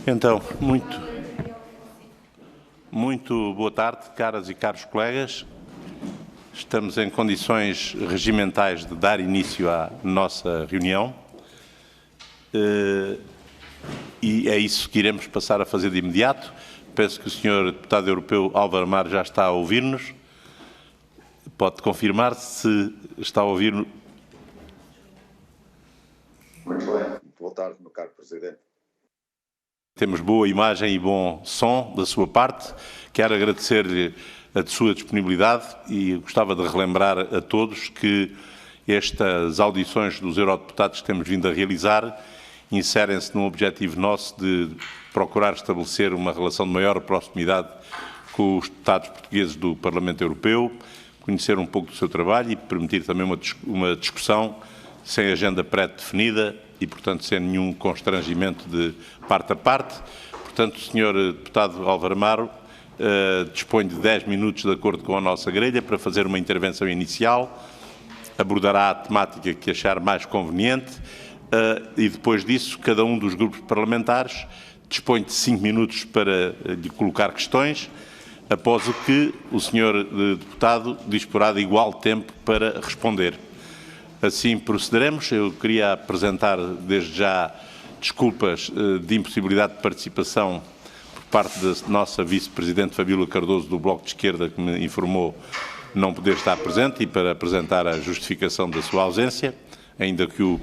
Então, muito boa tarde, caras e caros colegas. Estamos em condições regimentais de dar início à nossa reunião e é isso que iremos passar a fazer de imediato. Penso que o Sr. Deputado Europeu Álvaro Amaro já está a ouvir-nos. Pode confirmar se está a ouvir-nos. Muito bem. Boa tarde, meu caro Presidente. Temos boa imagem e bom som da sua parte. Quero agradecer-lhe a sua disponibilidade e gostava de relembrar a todos que estas audições dos eurodeputados que temos vindo a realizar inserem-se num objetivo nosso de procurar estabelecer uma relação de maior proximidade com os deputados portugueses do Parlamento Europeu, conhecer um pouco do seu trabalho e permitir também uma discussão sem agenda pré-definida e, portanto, sem nenhum constrangimento de parte a parte. Portanto, o Sr. Deputado Álvaro Amaro dispõe de 10 minutos de acordo com a nossa grelha para fazer uma intervenção inicial, abordará a temática que achar mais conveniente e, depois disso, cada um dos grupos parlamentares dispõe de 5 minutos para lhe colocar questões, após o que o Sr. Deputado disporá de igual tempo para responder. Assim procederemos. Eu queria apresentar desde já desculpas de impossibilidade de participação por parte da nossa Vice-Presidente Fabíola Cardoso do Bloco de Esquerda, que me informou não poder estar presente, e para apresentar a justificação da sua ausência, ainda que o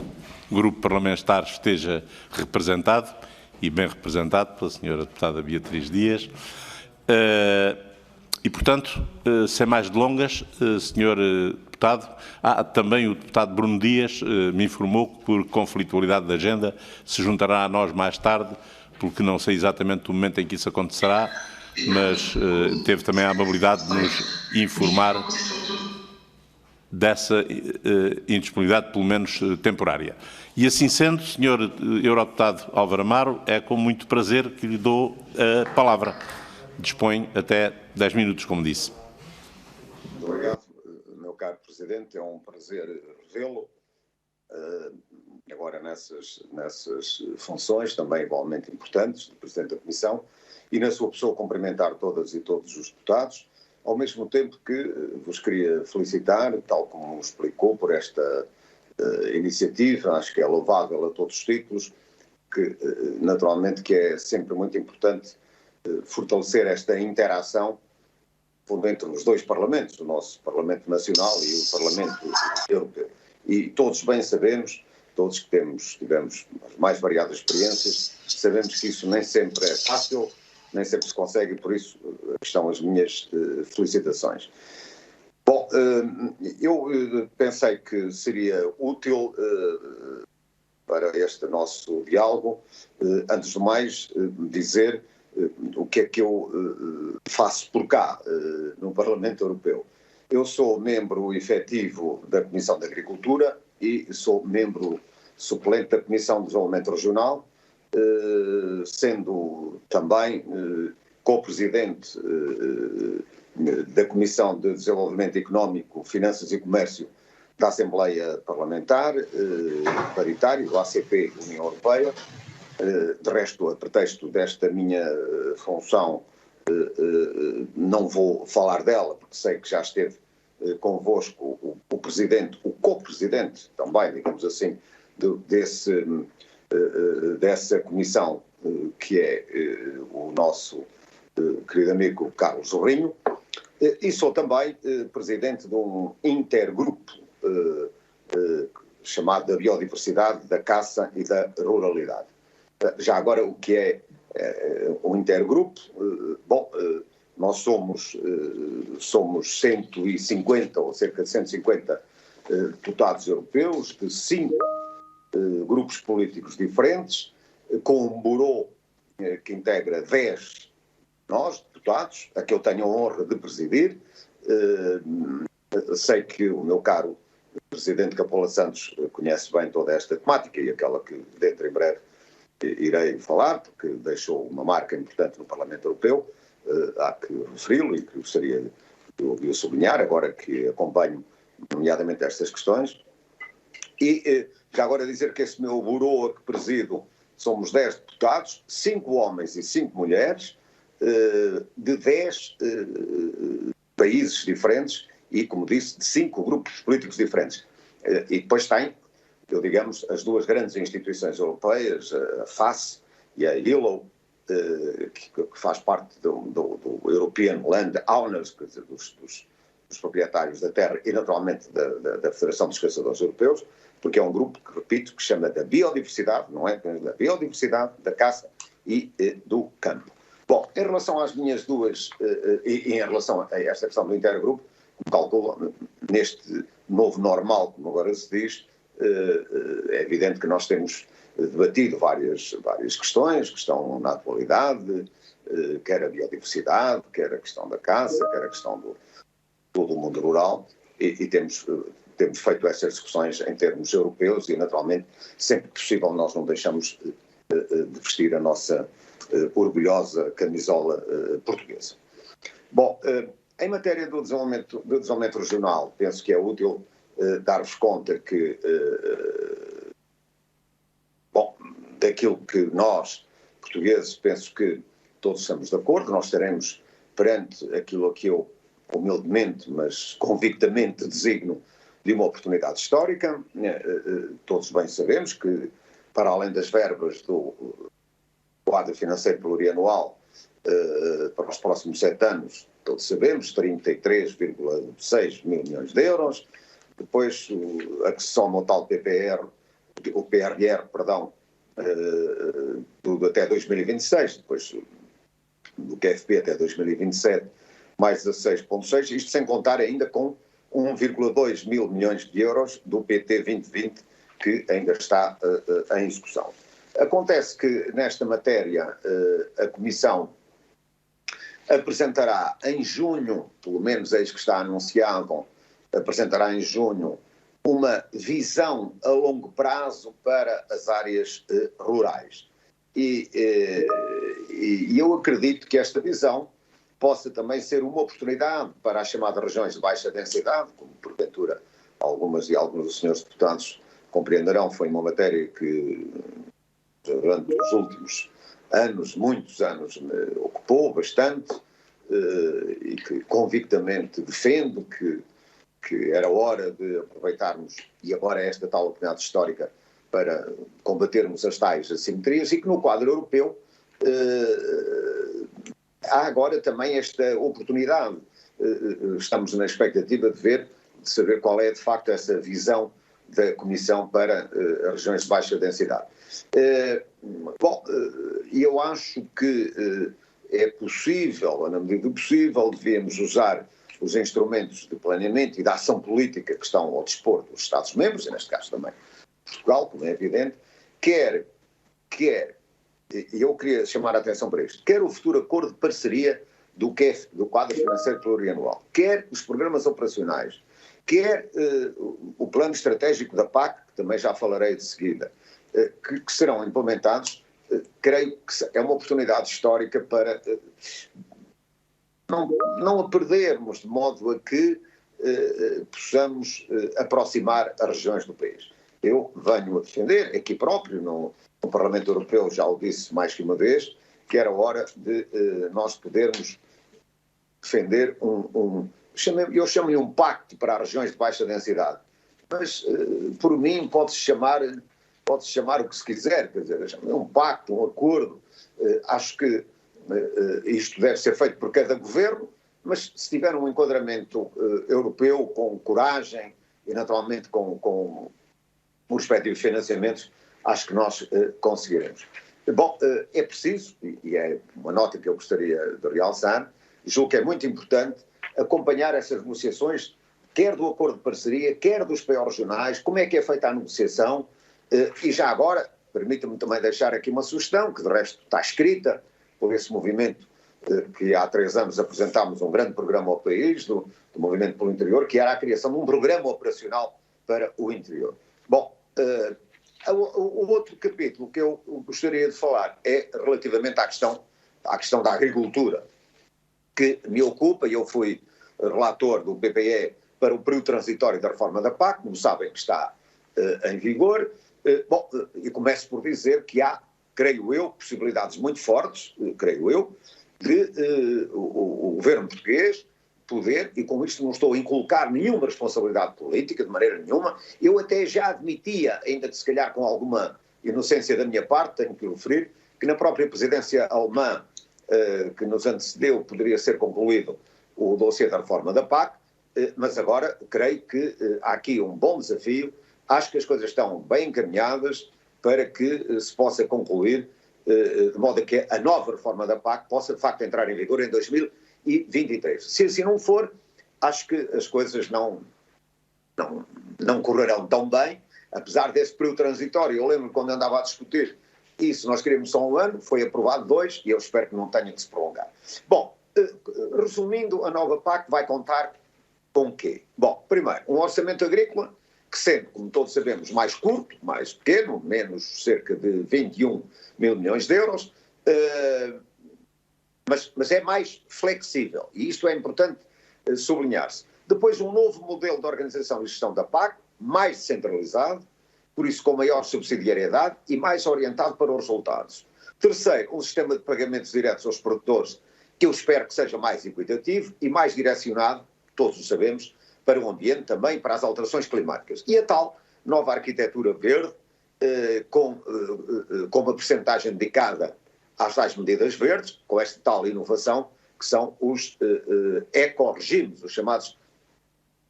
grupo parlamentar esteja representado, e bem representado pela Sra. Deputada Beatriz Dias. E, portanto, sem mais delongas, Sr. Deputado, também o deputado Bruno Dias me informou que, por conflitualidade de agenda, se juntará a nós mais tarde, porque não sei exatamente o momento em que isso acontecerá, mas teve também a amabilidade de nos informar dessa indisponibilidade, pelo menos temporária. E assim sendo, Sr. Eurodeputado Álvaro Amaro, é com muito prazer que lhe dou a palavra. Dispõe até 10 minutos, como disse. Muito obrigado, meu caro Presidente. É um prazer revê-lo, agora nessas funções, também igualmente importantes, de Presidente da Comissão, e na sua pessoa cumprimentar todas e todos os deputados, ao mesmo tempo que vos queria felicitar, tal como explicou, por esta iniciativa. Acho que é louvável a todos os títulos, que naturalmente que é sempre muito importante fortalecer esta interação entre os dois parlamentos, o nosso Parlamento Nacional e o Parlamento Europeu. E todos bem sabemos, todos que tivemos as mais variadas experiências, sabemos que isso nem sempre é fácil, nem sempre se consegue, e por isso estão as minhas felicitações. Bom, eu pensei que seria útil para este nosso diálogo, antes de mais, dizer o que é que eu faço por cá, no Parlamento Europeu. Eu sou membro efetivo da Comissão de Agricultura e sou membro suplente da Comissão de Desenvolvimento Regional, sendo também co-presidente da Comissão de Desenvolvimento Económico, Finanças e Comércio da Assembleia Parlamentar Paritária, do ACP União Europeia. De resto, a pretexto desta minha função, não vou falar dela, porque sei que já esteve convosco o Presidente, o co-presidente também, digamos assim, dessa comissão, que é o nosso querido amigo Carlos Zorrinho, e sou também presidente de um intergrupo chamado da Biodiversidade, da Caça e da Ruralidade. Já agora, o que é o intergrupo? Bom, nós somos 150, ou cerca de 150 deputados europeus, de 5 grupos políticos diferentes, com um bureau que integra 10 nós, deputados, a que eu tenho a honra de presidir. Sei que o meu caro Presidente Capola Santos conhece bem toda esta temática e aquela que dentro em breve irei falar, porque deixou uma marca importante no Parlamento Europeu. Há que referi-lo e que gostaria de sublinhar, agora que acompanho nomeadamente estas questões. E já agora dizer que esse meu bureau a que presido somos 10 deputados, 5 homens e 5 mulheres, de 10 países diferentes e, como disse, de 5 grupos políticos diferentes. E depois tem, digamos, as duas grandes instituições europeias, a FACE e a ILO, que faz parte do European Land Owners, quer dizer, dos proprietários da terra e, naturalmente, da Federação dos Caçadores Europeus, porque é um grupo, que repito, que chama da biodiversidade, não é? Da biodiversidade, da caça e do campo. Bom, em relação às minhas duas, e em relação a esta questão do intergrupo, como calculo, neste novo normal, como agora se diz, é evidente que nós temos debatido várias questões que estão na atualidade, quer a biodiversidade, quer a questão da caça, quer a questão do mundo rural, e temos feito essas discussões em termos europeus e, naturalmente, sempre que possível nós não deixamos de vestir a nossa orgulhosa camisola portuguesa. Bom, em matéria do desenvolvimento regional, penso que é útil dar-vos conta que, daquilo que nós, portugueses, penso que todos estamos de acordo, nós estaremos perante aquilo a que eu, humildemente, mas convictamente designo de uma oportunidade histórica. Todos bem sabemos que, para além das verbas do quadro financeiro plurianual para os próximos 7 anos, todos sabemos, 33,6 mil milhões de euros, depois a que se soma o tal PRR, tudo até 2026, depois do QFP até 2027, mais 16,6, isto sem contar ainda com 1,2 mil milhões de euros do PT 2020, que ainda está em execução. Acontece que, nesta matéria, a Comissão apresentará em junho, pelo menos eis que está anunciado, apresentará em junho uma visão a longo prazo para as áreas rurais. E eu acredito que esta visão possa também ser uma oportunidade para as chamadas regiões de baixa densidade, como porventura alguns dos senhores deputados compreenderão, foi uma matéria que durante os últimos anos, muitos anos, me ocupou bastante e que convictamente defendo que era hora de aproveitarmos, e agora esta tal oportunidade histórica, para combatermos as tais assimetrias, e que no quadro europeu há agora também esta oportunidade. Estamos na expectativa de saber qual é de facto essa visão da Comissão para as regiões de baixa densidade. Eu acho que é possível, na medida do possível, devemos usar os instrumentos de planeamento e de ação política que estão ao dispor dos Estados-membros, e neste caso também Portugal, como é evidente, quer, e eu queria chamar a atenção para isto, quer o futuro acordo de parceria do QEF, do quadro financeiro plurianual, quer os programas operacionais, quer o plano estratégico da PAC, que também já falarei de seguida, que serão implementados, creio que é uma oportunidade histórica para não a perdermos, de modo a que possamos aproximar as regiões do país. Eu venho a defender, aqui próprio, no Parlamento Europeu, já o disse mais que uma vez, que era hora de nós podermos defender eu chamo-lhe um pacto para as regiões de baixa densidade, mas por mim pode-se chamar o que se quiser, quer dizer, um pacto, um acordo. Acho que isto deve ser feito por cada governo, mas se tiver um enquadramento europeu com coragem e naturalmente com os respectivos financiamentos, acho que nós conseguiremos. Bom, é preciso, e é uma nota que eu gostaria de realçar, julgo que é muito importante acompanhar essas negociações, quer do acordo de parceria, quer dos PO regionais, como é que é feita a negociação, e já agora, permita-me também deixar aqui uma sugestão, que de resto está escrita por esse movimento, que há 3 anos apresentámos um grande programa ao país, do Movimento pelo Interior, que era a criação de um programa operacional para o interior. Bom, o outro capítulo que eu gostaria de falar é relativamente à questão da agricultura, que me ocupa, e eu fui relator do PPE para o período transitório da reforma da PAC, como sabem que está em vigor. E começo por dizer que há creio eu, possibilidades muito fortes, creio eu, de o governo português poder, e com isto não estou a inculcar nenhuma responsabilidade política, de maneira nenhuma, eu até já admitia, ainda que se calhar com alguma inocência da minha parte, tenho que referir, que na própria presidência alemã que nos antecedeu poderia ser concluído o dossiê da reforma da PAC, mas agora creio que há aqui um bom desafio, acho que as coisas estão bem encaminhadas para que se possa concluir, de modo a que a nova reforma da PAC possa de facto entrar em vigor em 2023. Se assim não for, acho que as coisas não correrão tão bem, apesar desse período transitório. Eu lembro quando andava a discutir isso, nós queríamos só 1 ano, foi aprovado 2 e eu espero que não tenha que se prolongar. Bom, resumindo, a nova PAC vai contar com o quê? Bom, primeiro, um orçamento agrícola que, sendo, como todos sabemos, mais curto, mais pequeno, menos cerca de 21 mil milhões de euros, mas é mais flexível, e isto é importante sublinhar-se. Depois, um novo modelo de organização e gestão da PAC, mais descentralizado, por isso com maior subsidiariedade e mais orientado para os resultados. Terceiro, um sistema de pagamentos diretos aos produtores, que eu espero que seja mais equitativo e mais direcionado, todos o sabemos, para o ambiente também, para as alterações climáticas. E a tal nova arquitetura verde, com uma percentagem dedicada às tais medidas verdes, com esta tal inovação, que são os eco-regimes, os chamados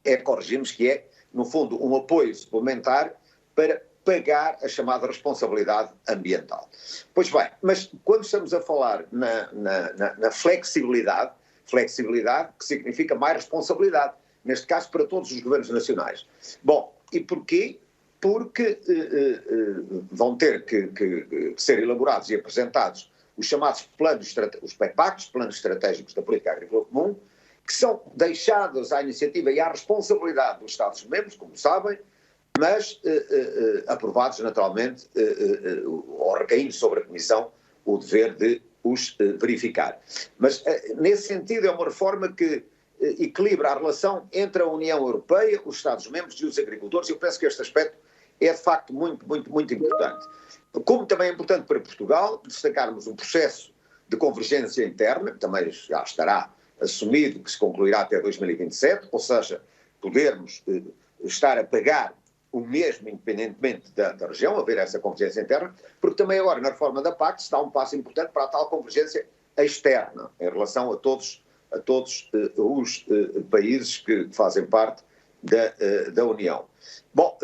eco-regimes, que é, no fundo, um apoio suplementar para pagar a chamada responsabilidade ambiental. Pois bem, mas quando estamos a falar na flexibilidade que significa mais responsabilidade, neste caso para todos os governos nacionais. Bom, e porquê? Porque vão ter que ser elaborados e apresentados os chamados os PEPACs, Planos Estratégicos da Política Agrícola Comum, que são deixados à iniciativa e à responsabilidade dos Estados-membros, como sabem, mas aprovados naturalmente, ou recaindo sobre a Comissão, o dever de os verificar. Mas, nesse sentido, é uma reforma que equilibra a relação entre a União Europeia, os Estados-membros e os agricultores, e eu penso que este aspecto é, de facto, muito, muito, muito importante. Como também é importante para Portugal destacarmos um processo de convergência interna, que também já estará assumido, que se concluirá até 2027, ou seja, podermos estar a pagar o mesmo independentemente da região, haver essa convergência interna, porque também agora na reforma da PAC se dá um passo importante para a tal convergência externa, em relação a todos os países que fazem parte da União. Bom,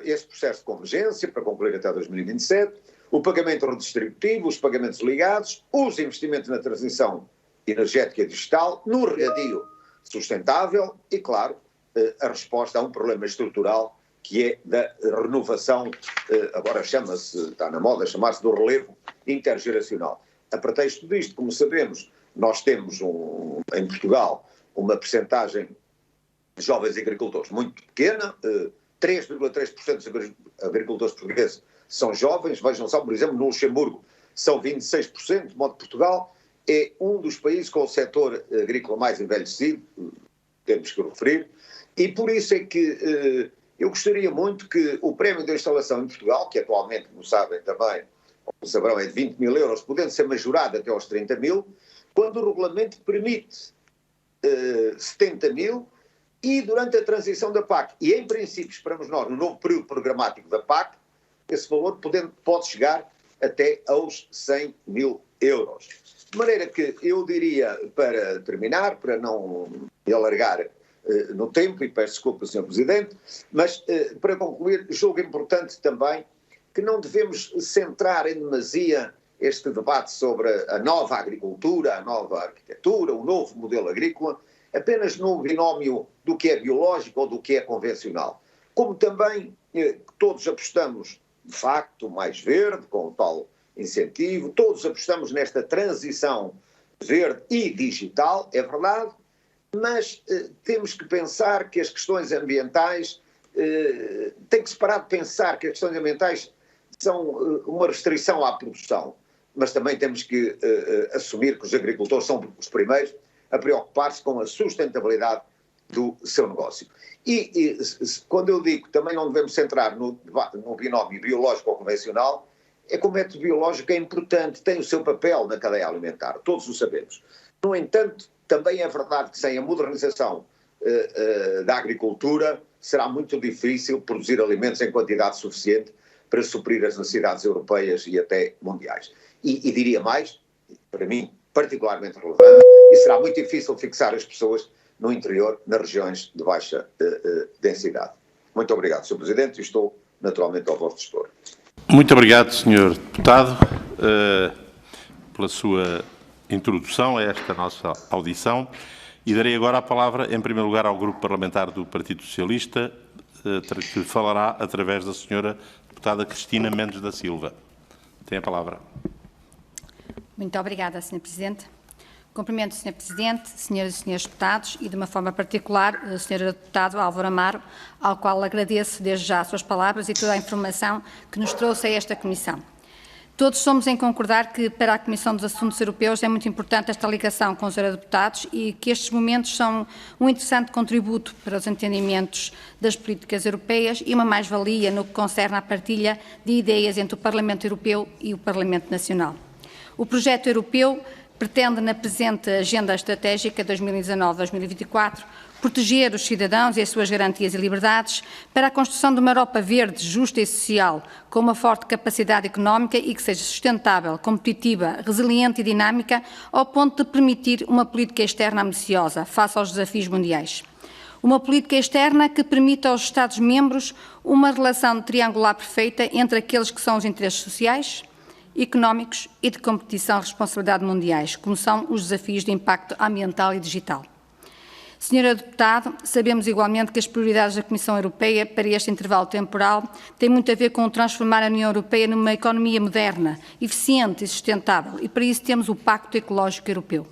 esse processo de convergência, para concluir até 2027, o pagamento redistributivo, os pagamentos ligados, os investimentos na transição energética e digital, no regadio sustentável e, claro, a resposta a um problema estrutural que é da renovação, agora está na moda chamar-se do relevo intergeracional. A pretexto disto, como sabemos, nós temos em Portugal uma percentagem de jovens agricultores muito pequena, 3,3% dos agricultores portugueses são jovens, vejam só, por exemplo, no Luxemburgo são 26%, de modo que Portugal é um dos países com o setor agrícola mais envelhecido, temos que referir, e por isso é que eu gostaria muito que o prémio de instalação em Portugal, que atualmente, como sabem também, como saberão, é de 20 mil euros, podendo ser majorado até aos 30 mil, quando o regulamento permite 70 mil, e durante a transição da PAC, e em princípio esperamos nós, no novo período programático da PAC, esse valor pode chegar até aos 100 mil euros. De maneira que eu diria, para terminar, para não me alargar no tempo, e peço desculpa, Sr. Presidente, mas para concluir, julgo importante também que não devemos centrar em demasia este debate sobre a nova agricultura, a nova arquitetura, o novo modelo agrícola, apenas no binómio do que é biológico ou do que é convencional. Como também todos apostamos, de facto, mais verde, com o tal incentivo, todos apostamos nesta transição verde e digital, é verdade, mas temos que pensar que as questões ambientais, tem que se parar de pensar que as questões ambientais são uma restrição à produção, mas também temos que assumir que os agricultores são os primeiros a preocupar-se com a sustentabilidade do seu negócio. E quando eu digo que também não devemos centrar no binómio biológico ou convencional, é que o método biológico é importante, tem o seu papel na cadeia alimentar, todos o sabemos. No entanto, também é verdade que sem a modernização da agricultura será muito difícil produzir alimentos em quantidade suficiente para suprir as necessidades europeias e até mundiais. E diria mais, para mim particularmente relevante, e será muito difícil fixar as pessoas no interior, nas regiões de baixa densidade. Muito obrigado, Sr. Presidente, e estou naturalmente ao vosso dispor. Muito obrigado, Sr. Deputado, pela sua introdução a esta nossa audição, e darei agora a palavra, em primeiro lugar, ao Grupo Parlamentar do Partido Socialista, que falará através da Sra. Deputada Cristina Mendes da Silva. Tem a palavra. Muito obrigada, Sr. Presidente. Cumprimento o Sr. Presidente, Senhoras e Senhores Deputados e, de uma forma particular, o Sr. Deputado Álvaro Amaro, ao qual agradeço desde já as suas palavras e toda a informação que nos trouxe a esta Comissão. Todos somos em concordar que, para a Comissão dos Assuntos Europeus, é muito importante esta ligação com os eurodeputados e que estes momentos são um interessante contributo para os entendimentos das políticas europeias e uma mais-valia no que concerne à partilha de ideias entre o Parlamento Europeu e o Parlamento Nacional. O projeto europeu pretende, na presente Agenda Estratégica 2019-2024, proteger os cidadãos e as suas garantias e liberdades para a construção de uma Europa verde, justa e social, com uma forte capacidade económica e que seja sustentável, competitiva, resiliente e dinâmica, ao ponto de permitir uma política externa ambiciosa face aos desafios mundiais. Uma política externa que permita aos Estados-membros uma relação triangular perfeita entre aqueles que são os interesses sociais, económicos e de competição e responsabilidade mundiais, como são os desafios de impacto ambiental e digital. Senhora Deputada, sabemos igualmente que as prioridades da Comissão Europeia para este intervalo temporal têm muito a ver com transformar a União Europeia numa economia moderna, eficiente e sustentável, e para isso temos o Pacto Ecológico Europeu.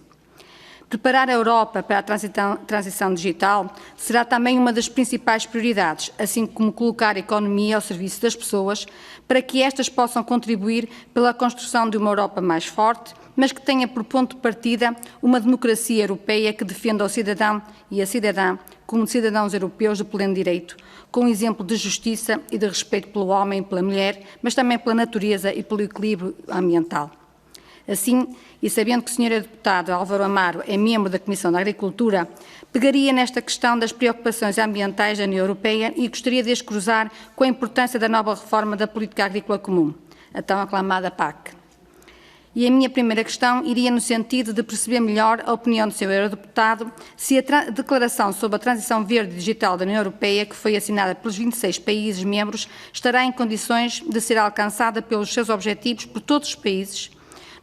Preparar a Europa para a transição digital será também uma das principais prioridades, assim como colocar a economia ao serviço das pessoas, para que estas possam contribuir pela construção de uma Europa mais forte, mas que tenha por ponto de partida uma democracia europeia que defenda o cidadão e a cidadã como cidadãos europeus de pleno direito, com um exemplo de justiça e de respeito pelo homem e pela mulher, mas também pela natureza e pelo equilíbrio ambiental. Assim, e sabendo que o Sr. Deputado Álvaro Amaro é membro da Comissão da Agricultura, pegaria nesta questão das preocupações ambientais da União Europeia e gostaria de as cruzar com a importância da nova reforma da Política Agrícola Comum, a tão aclamada PAC. E a minha primeira questão iria no sentido de perceber melhor a opinião do Sr. Eurodeputado se a declaração sobre a transição verde e digital da União Europeia, que foi assinada pelos 26 países membros, estará em condições de ser alcançada pelos seus objetivos por todos os países,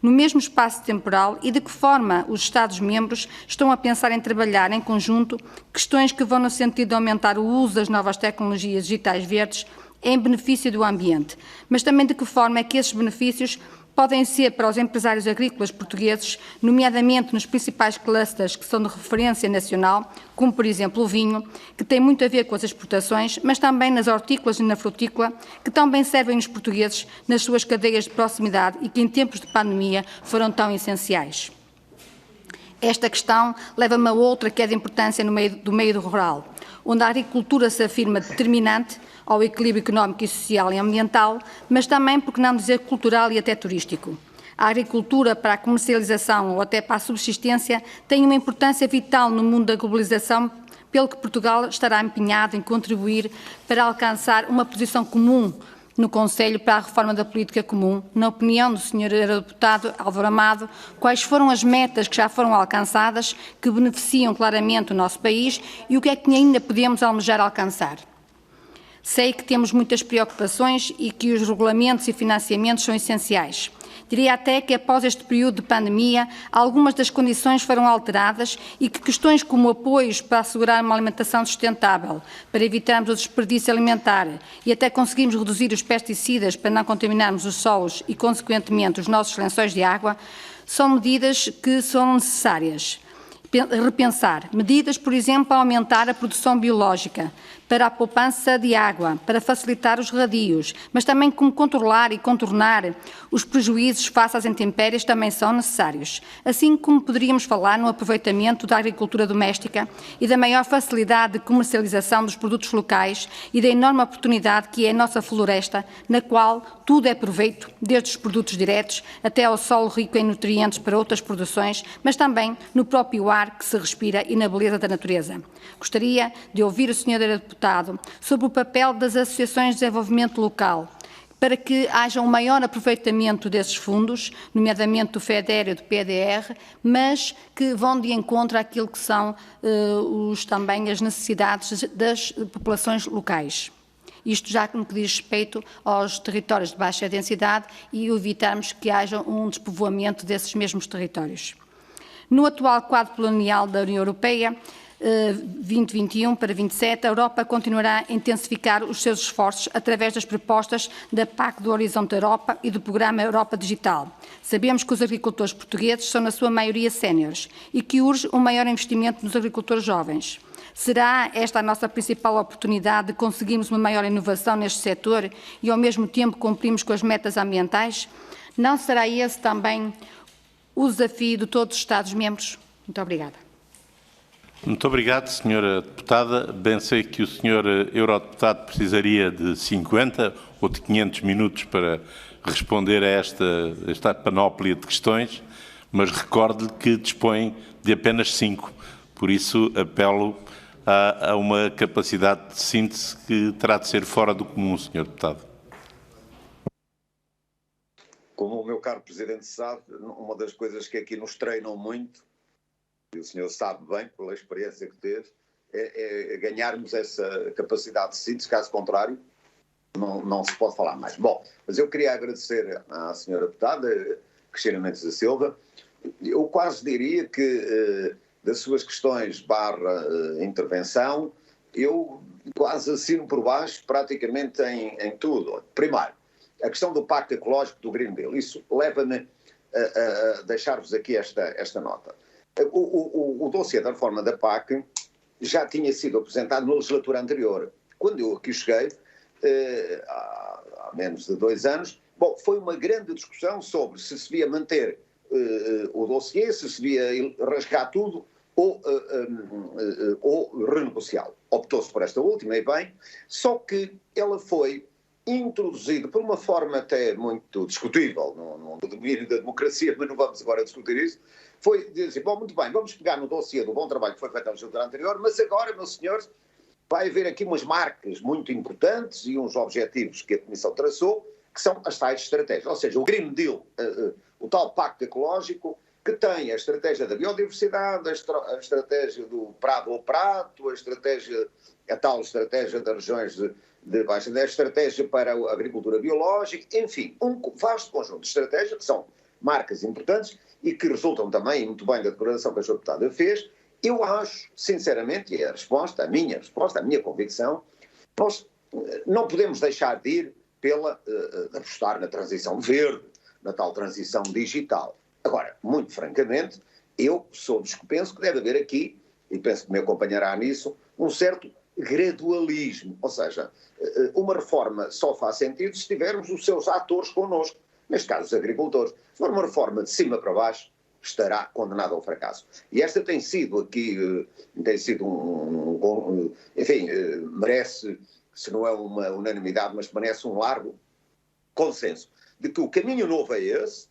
no mesmo espaço temporal, e de que forma os Estados-membros estão a pensar em trabalhar em conjunto questões que vão no sentido de aumentar o uso das novas tecnologias digitais verdes em benefício do ambiente, mas também de que forma é que esses benefícios podem ser para os empresários agrícolas portugueses, nomeadamente nos principais clusters que são de referência nacional, como por exemplo o vinho, que tem muito a ver com as exportações, mas também nas hortícolas e na frutícola, que também servem os portugueses nas suas cadeias de proximidade e que em tempos de pandemia foram tão essenciais. Esta questão leva-me a outra que é de importância no meio rural, onde a agricultura se afirma determinante ao equilíbrio económico e social e ambiental, mas também, por que não dizer, cultural e até turístico. A agricultura para a comercialização ou até para a subsistência tem uma importância vital no mundo da globalização, pelo que Portugal estará empenhado em contribuir para alcançar uma posição comum no Conselho para a reforma da política comum. Na opinião do Sr. Eurodeputado Álvaro Amaro, quais foram as metas que já foram alcançadas, que beneficiam claramente o nosso país e o que é que ainda podemos almejar alcançar? Sei que temos muitas preocupações e que os regulamentos e financiamentos são essenciais. Diria até que, após este período de pandemia, algumas das condições foram alteradas e que questões como apoios para assegurar uma alimentação sustentável, para evitarmos o desperdício alimentar e até conseguirmos reduzir os pesticidas para não contaminarmos os solos e, consequentemente, os nossos lençóis de água, são medidas que são necessárias repensar. Medidas, por exemplo, para aumentar a produção biológica, para a poupança de água, para facilitar os radios, mas também como controlar e contornar os prejuízos face às intempéries também são necessários. Assim como poderíamos falar no aproveitamento da agricultura doméstica e da maior facilidade de comercialização dos produtos locais e da enorme oportunidade que é a nossa floresta, na qual tudo é proveito, desde os produtos diretos até ao solo rico em nutrientes para outras produções, mas também no próprio ar que se respira e na beleza da natureza. Gostaria de ouvir o Sr. Deputado sobre o papel das associações de desenvolvimento local, para que haja um maior aproveitamento desses fundos, nomeadamente do FEDER e do PDR, mas que vão de encontro àquilo que são também as necessidades das populações locais. Isto já no que diz respeito aos territórios de baixa densidade e evitarmos que haja um despovoamento desses mesmos territórios. No atual quadro plurianual da União Europeia, 2021 para 27, a Europa continuará a intensificar os seus esforços através das propostas da PAC do Horizonte Europa e do Programa Europa Digital. Sabemos que os agricultores portugueses são, na sua maioria, séniores e que urge um maior investimento nos agricultores jovens. Será esta a nossa principal oportunidade de conseguirmos uma maior inovação neste setor e, ao mesmo tempo, cumprirmos com as metas ambientais? Não será esse também o desafio de todos os Estados-membros? Muito obrigada. Muito obrigado, Sra. Deputada. Bem sei que o Sr. Eurodeputado precisaria de 50 ou de 500 minutos para responder a esta panóplia de questões, mas recordo-lhe que dispõe de apenas 5. Por isso, apelo a uma capacidade de síntese que terá de ser fora do comum, Sr. Deputado. Como o meu caro Presidente sabe, uma das coisas que aqui nos treinam muito, e o senhor sabe bem, pela experiência que teve, é ganharmos essa capacidade de síntese, caso contrário, não se pode falar mais. Bom, mas eu queria agradecer à senhora deputada, Cristina Mendes da Silva. Eu quase diria que das suas questões / intervenção, eu quase assino por baixo praticamente em tudo. Primeiro, a questão do Pacto Ecológico do Green Deal. Isso leva-me a deixar-vos aqui esta nota. O dossiê da reforma da PAC já tinha sido apresentado na legislatura anterior. Quando eu aqui cheguei, há menos de 2 anos, bom, foi uma grande discussão sobre se devia manter o dossiê, se devia rasgar tudo ou renegociá-lo. Optou-se por esta última, e bem, só que ela foi introduzida por uma forma até muito discutível no domínio da democracia, mas não vamos agora discutir isso. Foi dizer, bom, muito bem, vamos pegar no dossiê do bom trabalho que foi feito na legislatura anterior, mas agora, meus senhores, vai haver aqui umas marcas muito importantes e uns objetivos que a Comissão traçou, que são as tais estratégias. Ou seja, o Green Deal, o tal Pacto Ecológico, que tem a estratégia da biodiversidade, a estratégia do prado ao prato, a tal estratégia das regiões de baixa, a estratégia para a agricultura biológica, enfim, um vasto conjunto de estratégias que são marcas importantes e que resultam também muito bem da declaração que a sua deputada fez. Eu acho, sinceramente, e é a minha convicção, nós não podemos deixar de ir de apostar na transição verde, na tal transição digital. Agora, muito francamente, eu sou dos que penso que deve haver aqui, e penso que me acompanhará nisso, um certo gradualismo. Ou seja, uma reforma só faz sentido se tivermos os seus atores connosco, neste caso os agricultores. Se for uma reforma de cima para baixo, estará condenada ao fracasso. E esta tem sido aqui, enfim, merece, se não é uma unanimidade, mas merece um largo consenso, de que o caminho novo é esse,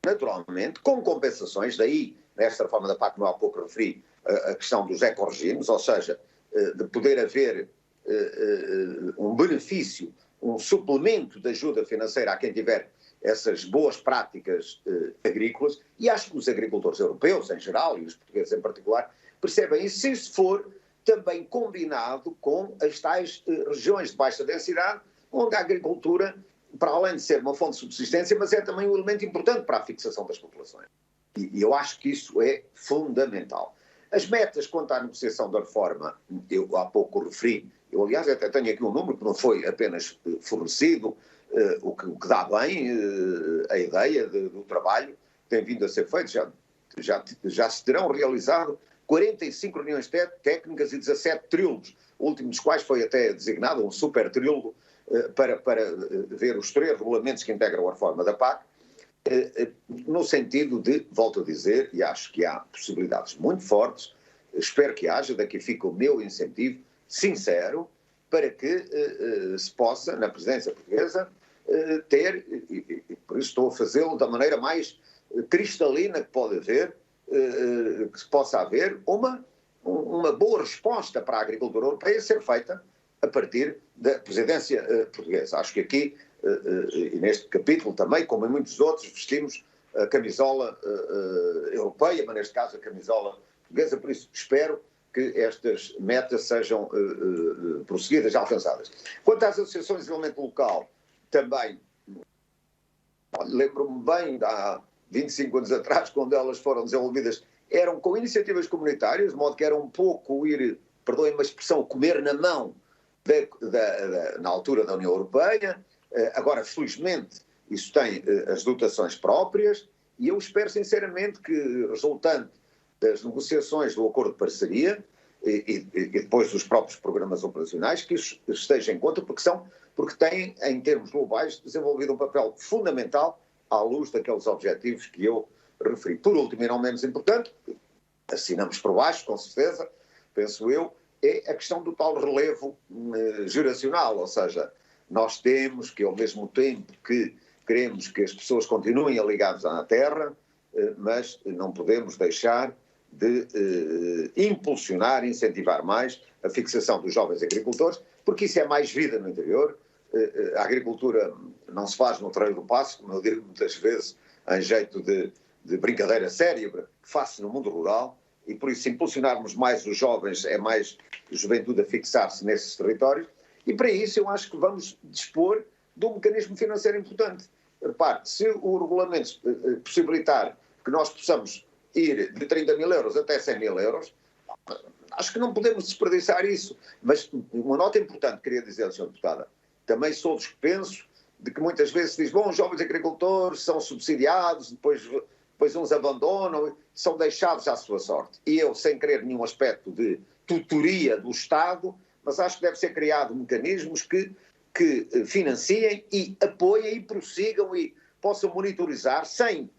naturalmente, com compensações, daí, nesta reforma da PAC, como há pouco referi, a questão dos ecorregimes, ou seja, de poder haver um benefício, um suplemento de ajuda financeira a quem tiver essas boas práticas agrícolas, e acho que os agricultores europeus em geral, e os portugueses em particular, percebem isso, se isso for também combinado com as tais regiões de baixa densidade, onde a agricultura, para além de ser uma fonte de subsistência, mas é também um elemento importante para a fixação das populações. E eu acho que isso é fundamental. As metas quanto à negociação da reforma, eu há pouco referi, eu aliás até tenho aqui um número que não foi apenas fornecido, o que dá bem a ideia do trabalho que tem vindo a ser feito. Já se terão realizado 45 reuniões técnicas e 17 trílogos, o último dos quais foi até designado um super trílogo para ver os 3 regulamentos que integram a reforma da PAC, no sentido de, volto a dizer, e acho que há possibilidades muito fortes, espero que haja, daqui fica o meu incentivo sincero, para que se possa, na presidência portuguesa, ter, e por isso estou a fazê-lo da maneira mais cristalina que pode haver, que se possa haver uma boa resposta para a agricultura europeia ser feita a partir da presidência portuguesa. Acho que aqui, e neste capítulo também, como em muitos outros, vestimos a camisola europeia, mas neste caso a camisola portuguesa, por isso espero que estas metas sejam prosseguidas e alcançadas. Quanto às associações de elemento local, também lembro-me bem, há 25 anos atrás, quando elas foram desenvolvidas, eram com iniciativas comunitárias, de modo que era um pouco ir, perdoem-me a expressão, comer na mão na altura da União Europeia. Agora, felizmente, isso tem as dotações próprias e eu espero sinceramente que, resultante das negociações do acordo de parceria e depois dos próprios programas operacionais, que isso esteja em conta, porque têm, em termos globais, desenvolvido um papel fundamental à luz daqueles objetivos que eu referi. Por último, e não menos importante, assinamos por baixo, com certeza, penso eu, é a questão do tal relevo geracional, ou seja, nós temos que, ao mesmo tempo que queremos que as pessoas continuem ligadas à terra, mas não podemos deixar de impulsionar, incentivar mais a fixação dos jovens agricultores, porque isso é mais vida no interior. A agricultura não se faz no Terreiro do Paço, como eu digo muitas vezes, em jeito de brincadeira cérebra, que faz-se no mundo rural, e por isso impulsionarmos mais os jovens, é mais juventude a fixar-se nesses territórios, e para isso eu acho que vamos dispor de um mecanismo financeiro importante. Repare, se o regulamento possibilitar que nós possamos ir de 30 mil euros até 100 mil euros, acho que não podemos desperdiçar isso. Mas uma nota importante, queria dizer, Sr. Deputada, também sou dos que penso de que muitas vezes se diz, bom, os jovens agricultores são subsidiados, depois uns abandonam, são deixados à sua sorte. E eu, sem querer nenhum aspecto de tutoria do Estado, mas acho que deve ser criado mecanismos que financiem e apoiem e prossigam e possam monitorizar, sem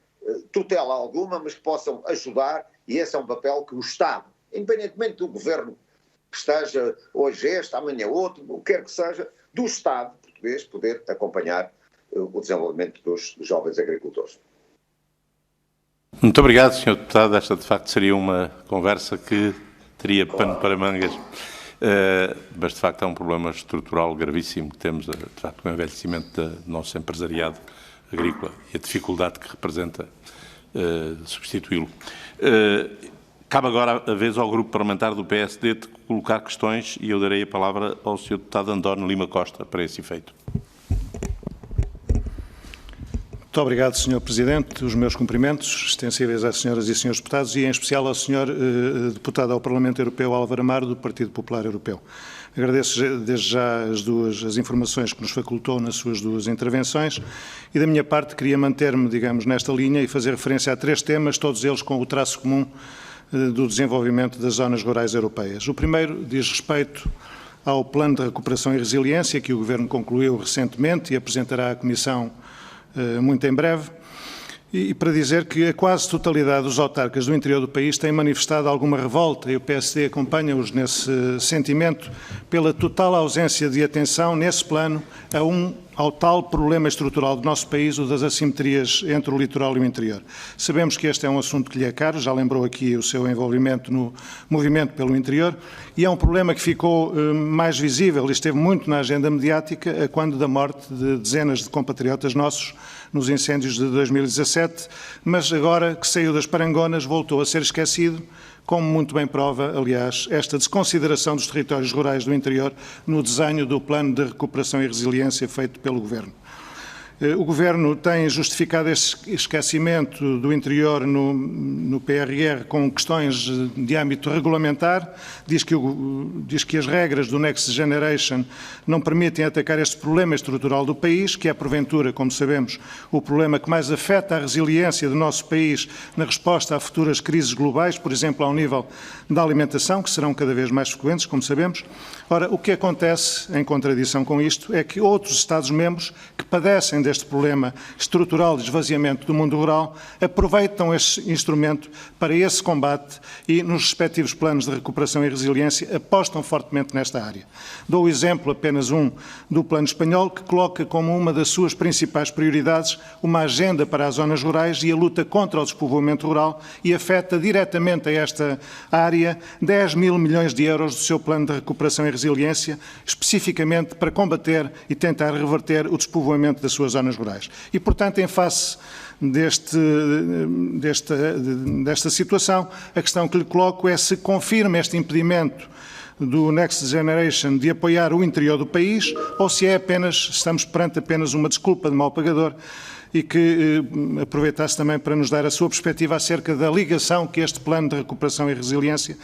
tutela alguma, mas que possam ajudar, e esse é um papel que o Estado, independentemente do governo que esteja hoje este, amanhã outro, o que quer que seja, do Estado português poder acompanhar o desenvolvimento dos jovens agricultores. Muito obrigado, Sr. Deputado. Esta, de facto, seria uma conversa que teria pano para mangas, mas, de facto, é um problema estrutural gravíssimo que temos, de facto, com o envelhecimento do nosso empresariado agrícola e a dificuldade que representa substituí-lo. Cabe agora a vez ao Grupo Parlamentar do PSD de colocar questões e eu darei a palavra ao Sr. Deputado António Lima Costa para esse efeito. Muito obrigado, Sr. Presidente. Os meus cumprimentos extensíveis às senhoras e senhores deputados e, em especial, ao Sr. Deputado ao Parlamento Europeu, Álvaro Amaro, do Partido Popular Europeu. Agradeço desde já as informações que nos facultou nas suas 2 intervenções e, da minha parte, queria manter-me, digamos, nesta linha e fazer referência a 3 temas, todos eles com o traço comum do desenvolvimento das zonas rurais europeias. O primeiro diz respeito ao Plano de Recuperação e Resiliência, que o Governo concluiu recentemente e apresentará à Comissão muito em breve, e para dizer que a quase totalidade dos autarcas do interior do país têm manifestado alguma revolta, e o PSD acompanha-os nesse sentimento, pela total ausência de atenção nesse plano ao tal problema estrutural do nosso país, o das assimetrias entre o litoral e o interior. Sabemos que este é um assunto que lhe é caro, já lembrou aqui o seu envolvimento no movimento pelo interior, e é um problema que ficou mais visível e esteve muito na agenda mediática quando da morte de dezenas de compatriotas nossos nos incêndios de 2017, mas agora que saiu das parangonas voltou a ser esquecido, como muito bem prova, aliás, esta desconsideração dos territórios rurais do interior no desenho do Plano de Recuperação e Resiliência feito pelo Governo. O Governo tem justificado este esquecimento do interior no PRR com questões de âmbito regulamentar, diz que as regras do Next Generation não permitem atacar este problema estrutural do país, que é, porventura, como sabemos, o problema que mais afeta a resiliência do nosso país na resposta a futuras crises globais, por exemplo, ao nível da alimentação, que serão cada vez mais frequentes, como sabemos. Ora, o que acontece, em contradição com isto, é que outros Estados-membros que padecem deste problema estrutural de esvaziamento do mundo rural aproveitam este instrumento para esse combate e, nos respectivos planos de recuperação e resiliência, apostam fortemente nesta área. Dou o exemplo, apenas um, do plano espanhol, que coloca como uma das suas principais prioridades uma agenda para as zonas rurais e a luta contra o despovoamento rural e afeta diretamente a esta área 10 mil milhões de euros do seu plano de recuperação e resiliência, especificamente para combater e tentar reverter o despovoamento das suas zonas rurais. E, portanto, em face desta situação, a questão que lhe coloco é se confirma este impedimento do Next Generation de apoiar o interior do país ou se estamos perante apenas uma desculpa de mau pagador e que aproveitasse também para nos dar a sua perspectiva acerca da ligação que este plano de recuperação e resiliência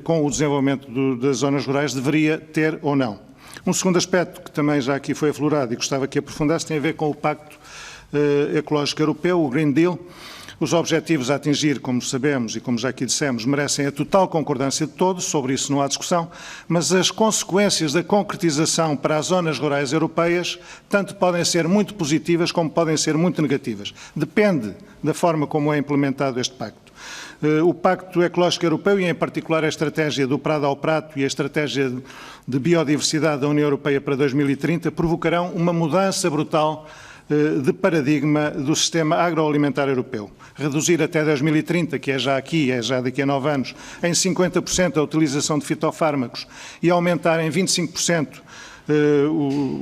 com o desenvolvimento das zonas rurais deveria ter ou não. Um segundo aspecto que também já aqui foi aflorado e gostava que aprofundasse tem a ver com o Pacto Ecológico Europeu, o Green Deal. Os objetivos a atingir, como sabemos e como já aqui dissemos, merecem a total concordância de todos, sobre isso não há discussão, mas as consequências da concretização para as zonas rurais europeias tanto podem ser muito positivas como podem ser muito negativas. Depende da forma como é implementado este pacto. O Pacto Ecológico Europeu e, em particular, a estratégia do Prado ao Prato e a estratégia de biodiversidade da União Europeia para 2030 provocarão uma mudança brutal de paradigma do sistema agroalimentar europeu. Reduzir até 2030, que é já aqui, é já daqui a 9 anos, em 50% a utilização de fitofármacos e aumentar em 25%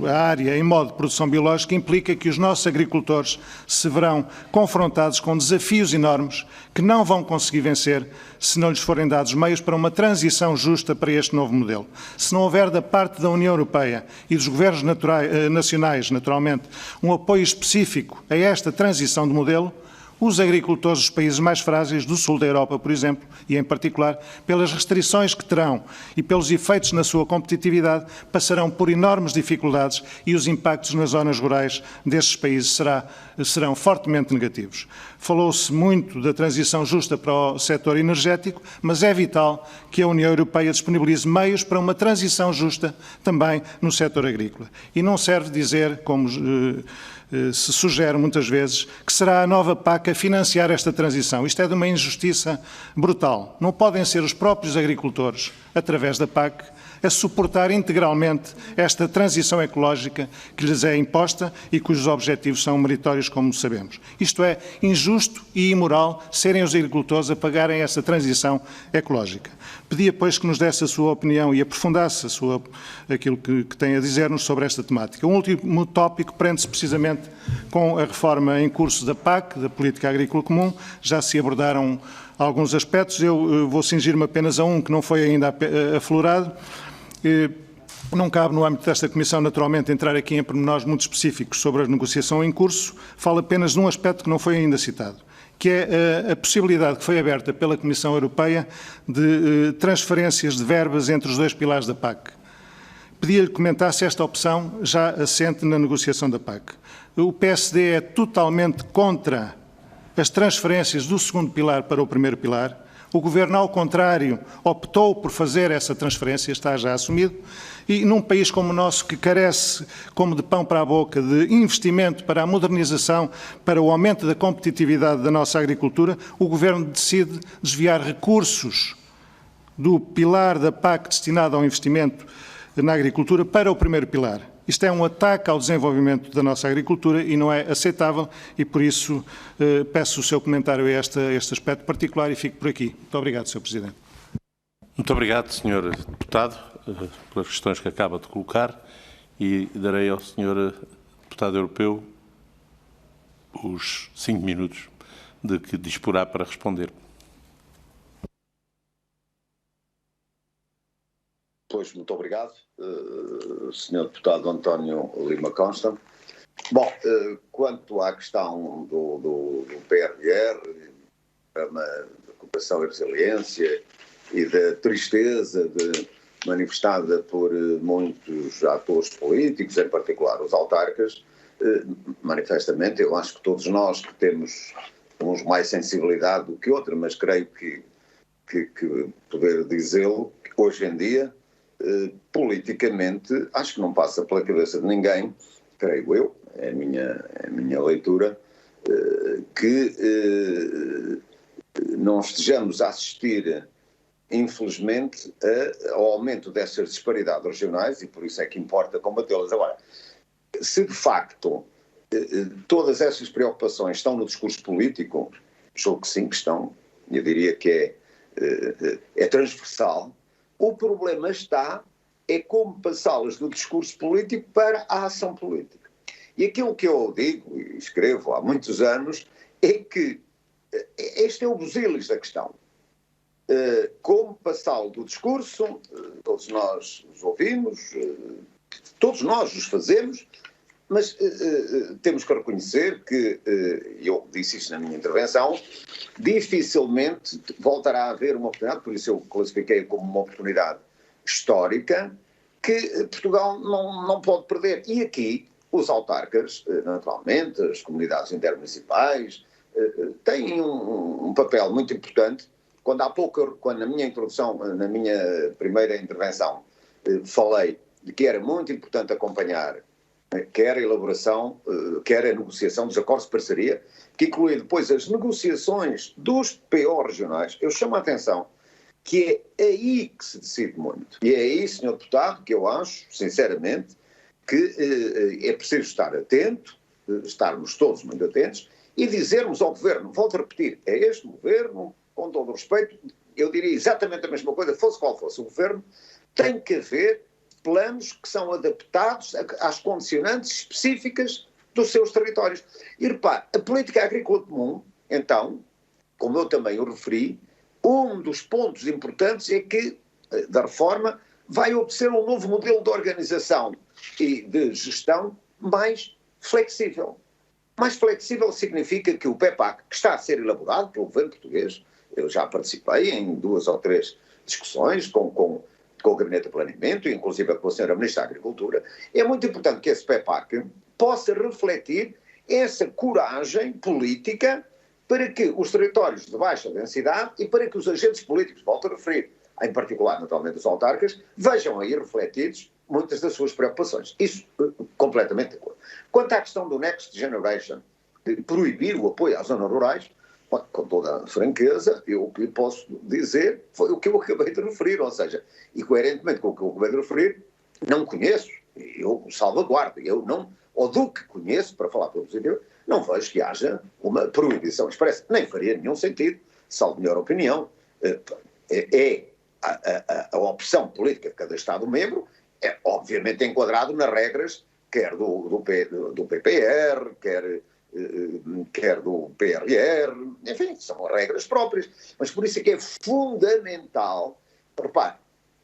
a área em modo de produção biológica implica que os nossos agricultores se verão confrontados com desafios enormes que não vão conseguir vencer se não lhes forem dados meios para uma transição justa para este novo modelo. Se não houver da parte da União Europeia e dos governos nacionais, naturalmente, um apoio específico a esta transição de modelo, os agricultores dos países mais frágeis do sul da Europa, por exemplo, e em particular, pelas restrições que terão e pelos efeitos na sua competitividade, passarão por enormes dificuldades e os impactos nas zonas rurais destes países serão fortemente negativos. Falou-se muito da transição justa para o setor energético, mas é vital que a União Europeia disponibilize meios para uma transição justa também no setor agrícola. E não serve dizer, como se sugere muitas vezes, que será a nova PAC a financiar esta transição. Isto é de uma injustiça brutal. Não podem ser os próprios agricultores, através da PAC, a suportar integralmente esta transição ecológica que lhes é imposta e cujos objetivos são meritórios, como sabemos. Isto é injusto e imoral serem os agricultores a pagarem essa transição ecológica. Pedia, pois, que nos desse a sua opinião e aprofundasse aquilo que tem a dizer-nos sobre esta temática. Um último tópico prende-se precisamente com a reforma em curso da PAC, da Política Agrícola Comum. Já se abordaram alguns aspectos, eu vou cingir-me apenas a um que não foi ainda aflorado. Não cabe no âmbito desta Comissão, naturalmente, entrar aqui em pormenores muito específicos sobre a negociação em curso. Falo apenas de um aspecto que não foi ainda citado, que é a possibilidade que foi aberta pela Comissão Europeia de transferências de verbas entre os dois pilares da PAC. Pedia-lhe que comentasse esta opção já assente na negociação da PAC. O PSD é totalmente contra as transferências do segundo pilar para o primeiro pilar. O Governo, ao contrário, optou por fazer essa transferência, está já assumido, e num país como o nosso, que carece, como de pão para a boca, de investimento para a modernização, para o aumento da competitividade da nossa agricultura, o Governo decide desviar recursos do pilar da PAC destinado ao investimento na agricultura para o primeiro pilar. Isto é um ataque ao desenvolvimento da nossa agricultura e não é aceitável e, por isso, peço o seu comentário a este aspecto particular e fico por aqui. Muito obrigado, Sr. Presidente. Muito obrigado, Sr. Deputado, pelas questões que acaba de colocar e darei ao Sr. Deputado Europeu os 5 minutos de que disporá para responder. Pois, muito obrigado, Sr. Deputado António Lima Costa. Bom, quanto à questão do PRR, Programa de Cooperação e Resiliência, e da tristeza manifestada por muitos atores políticos, em particular os autarcas, manifestamente, eu acho que todos nós que temos uns mais sensibilidade do que outros, mas creio que poder dizê-lo, hoje em dia, politicamente, acho que não passa pela cabeça de ninguém, creio eu, é a minha leitura, que não estejamos a assistir, infelizmente, ao aumento dessas disparidades regionais, e por isso é que importa combatê-las. Agora, se de facto todas essas preocupações estão no discurso político, julgo que sim, que estão, eu diria que é transversal. O problema é como passá-las do discurso político para a ação política. E aquilo que eu digo e escrevo há muitos anos é que este é o busilis da questão. Como passá-lo do discurso, todos nós os ouvimos, todos nós os fazemos, mas temos que reconhecer que, eu disse isso na minha intervenção, dificilmente voltará a haver uma oportunidade, por isso eu classifiquei como uma oportunidade histórica, que Portugal não pode perder. E aqui os autarcas, naturalmente, as comunidades intermunicipais, têm um papel muito importante. Quando na minha introdução, na minha primeira intervenção, falei de que era muito importante acompanhar quer a elaboração, quer a negociação dos acordos de parceria, que inclui depois as negociações dos PO regionais, eu chamo a atenção que é aí que se decide muito. E é aí, Sr. Deputado, que eu acho, sinceramente, que é preciso estar atento, estarmos todos muito atentos, e dizermos ao Governo, volto a repetir, é este Governo, com todo o respeito, eu diria exatamente a mesma coisa, fosse qual fosse o Governo, tem que haver planos que são adaptados às condicionantes específicas dos seus territórios. E repare, a política agrícola comum, então, como eu também o referi, um dos pontos importantes é que, da reforma, vai obedecer um novo modelo de organização e de gestão mais flexível. Mais flexível significa que o PEPAC, que está a ser elaborado pelo governo português, eu já participei em 2 ou 3 discussões com o Gabinete de Planeamento, inclusive com a Sra. Ministra da Agricultura, é muito importante que esse PEPAC possa refletir essa coragem política para que os territórios de baixa densidade e para que os agentes políticos, volto a referir, em particular naturalmente os autarcas, vejam aí refletidos muitas das suas preocupações. Isso completamente de acordo. Quanto à questão do Next Generation, de proibir o apoio às zonas rurais, com toda a franqueza, eu o que posso dizer foi o que eu acabei de referir, ou seja, e coerentemente com o que eu acabei de referir, não conheço, eu salvaguardo, eu não, ou do que conheço, para falar pelo positivo, não vejo que haja uma proibição expressa, nem faria nenhum sentido, salvo melhor opinião, a opção política de cada Estado-membro é obviamente enquadrado nas regras, quer do PPR, quer do PRR, enfim, são regras próprias, mas por isso é que é fundamental, repare,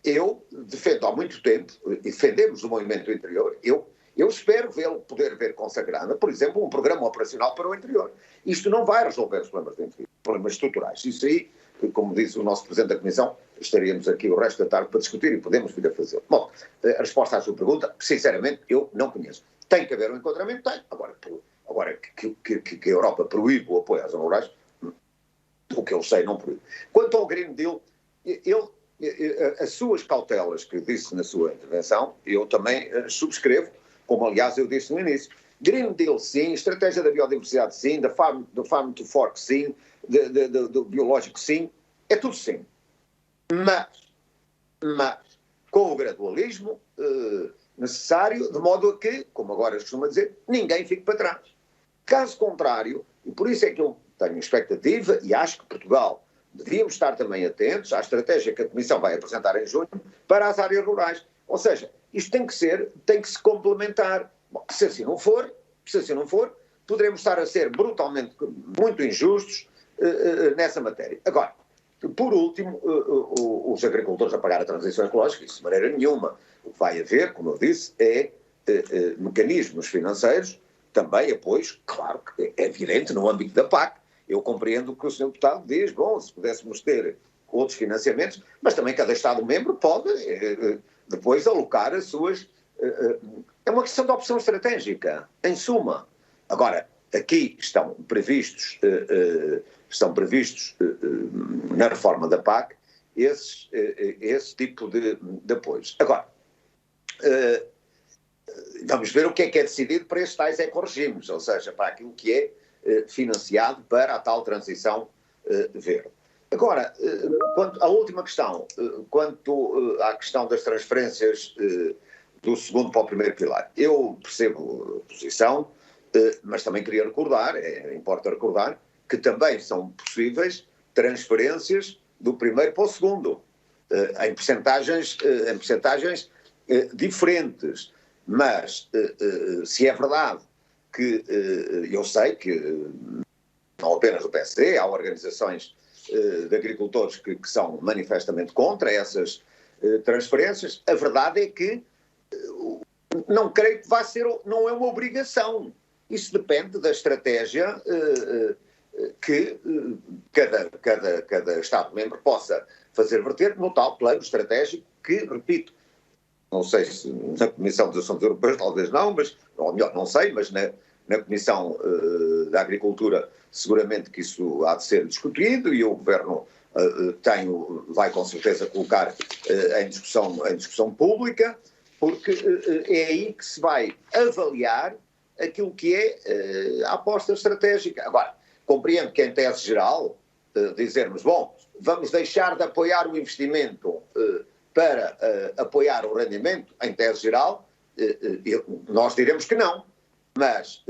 eu defendo há muito tempo, e defendemos o movimento do interior, eu espero poder ver consagrada, por exemplo, um programa operacional para o interior. Isto não vai resolver os problemas do interior, problemas estruturais. Isso aí, como diz o nosso Presidente da Comissão, estaríamos aqui o resto da tarde para discutir e podemos vir a fazê-lo. Bom, a resposta à sua pergunta, sinceramente, eu não conheço. Tem que haver um enquadramento? Tem. Agora que a Europa proíbe o apoio às zonas rurais, o que eu sei não proíbe. Quanto ao Green Deal, as suas cautelas que disse na sua intervenção, eu também subscrevo, como aliás eu disse no início. Green Deal sim, estratégia da biodiversidade sim, do Farm to Fork sim, do biológico sim, é tudo sim. Mas com o gradualismo necessário, de modo a que, como agora se costuma dizer, ninguém fique para trás. Caso contrário, e por isso é que eu tenho expectativa, e acho que Portugal devíamos estar também atentos à estratégia que a Comissão vai apresentar em junho para as áreas rurais. Ou seja, isto tem que se complementar. Bom, se assim não for, poderemos estar a ser brutalmente muito injustos nessa matéria. Agora, por último, os agricultores a pagar a transição ecológica, isso de maneira nenhuma. O que vai haver, como eu disse, é mecanismos financeiros, também apoios, claro que é evidente, no âmbito da PAC. Eu compreendo o que o Sr. Deputado diz, bom, se pudéssemos ter outros financiamentos, mas também cada Estado-membro pode depois alocar as suas... É uma questão de opção estratégica, em suma. Agora, aqui estão previstos na reforma da PAC esse tipo de apoios. Agora, vamos ver o que é decidido para estes tais ecorregimes, ou seja, para aquilo que é financiado para a tal transição verde. Agora, quanto à última questão, quanto à questão das transferências do segundo para o primeiro pilar, eu percebo a posição, mas também queria recordar, importa recordar, que também são possíveis transferências do primeiro para o segundo, em percentagens diferentes. Mas, se é verdade que eu sei que, não apenas o PSD, há organizações de agricultores que são manifestamente contra essas transferências, a verdade é que não creio que não é uma obrigação. Isso depende da estratégia que cada Estado-membro possa fazer verter no tal plano estratégico que, repito, não sei se na Comissão dos Assuntos Europeus, talvez não, ou melhor, não sei, mas na Comissão da Agricultura seguramente que isso há de ser discutido e o Governo vai com certeza colocar em discussão pública, porque é aí que se vai avaliar aquilo que é a aposta estratégica. Agora, compreendo que em tese geral dizermos, bom, vamos deixar de apoiar o investimento para apoiar o rendimento, em tese geral, nós diremos que não, mas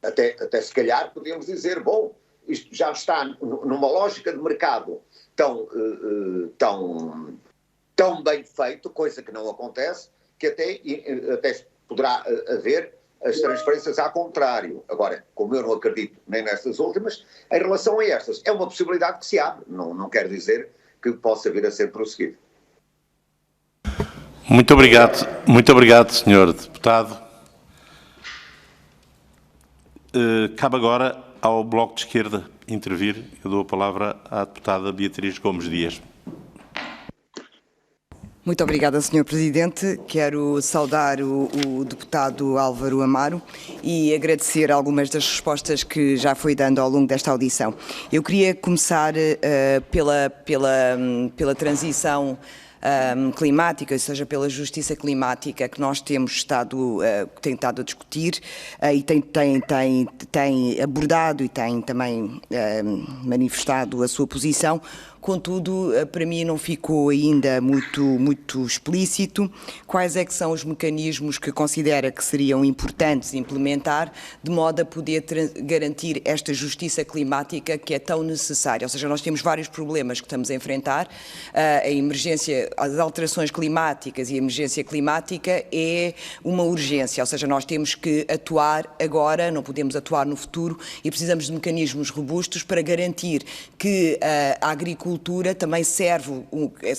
até se calhar podemos dizer, bom, isto já está numa lógica de mercado tão bem feito, coisa que não acontece, que até poderá haver as transferências ao contrário. Agora, como eu não acredito nem nestas últimas, em relação a estas, é uma possibilidade que se abre, não quer dizer que possa vir a ser prosseguido. Muito obrigado, Sr. Deputado. Cabe agora ao Bloco de Esquerda intervir. Eu dou a palavra à deputada Beatriz Gomes Dias. Muito obrigada, Sr. Presidente. Quero saudar o deputado Álvaro Amaro e agradecer algumas das respostas que já foi dando ao longo desta audição. Eu queria começar pela transição climática, ou seja, pela justiça climática que nós temos tentado a discutir e tem abordado e tem também manifestado a sua posição. Contudo, para mim não ficou ainda muito explícito quais é que são os mecanismos que considera que seriam importantes implementar de modo a poder garantir esta justiça climática que é tão necessária. Ou seja, nós temos vários problemas que estamos a enfrentar. A emergência, as alterações climáticas e a emergência climática é uma urgência. Ou seja, nós temos que atuar agora, não podemos atuar no futuro e precisamos de mecanismos robustos para garantir que a agricultura também serve,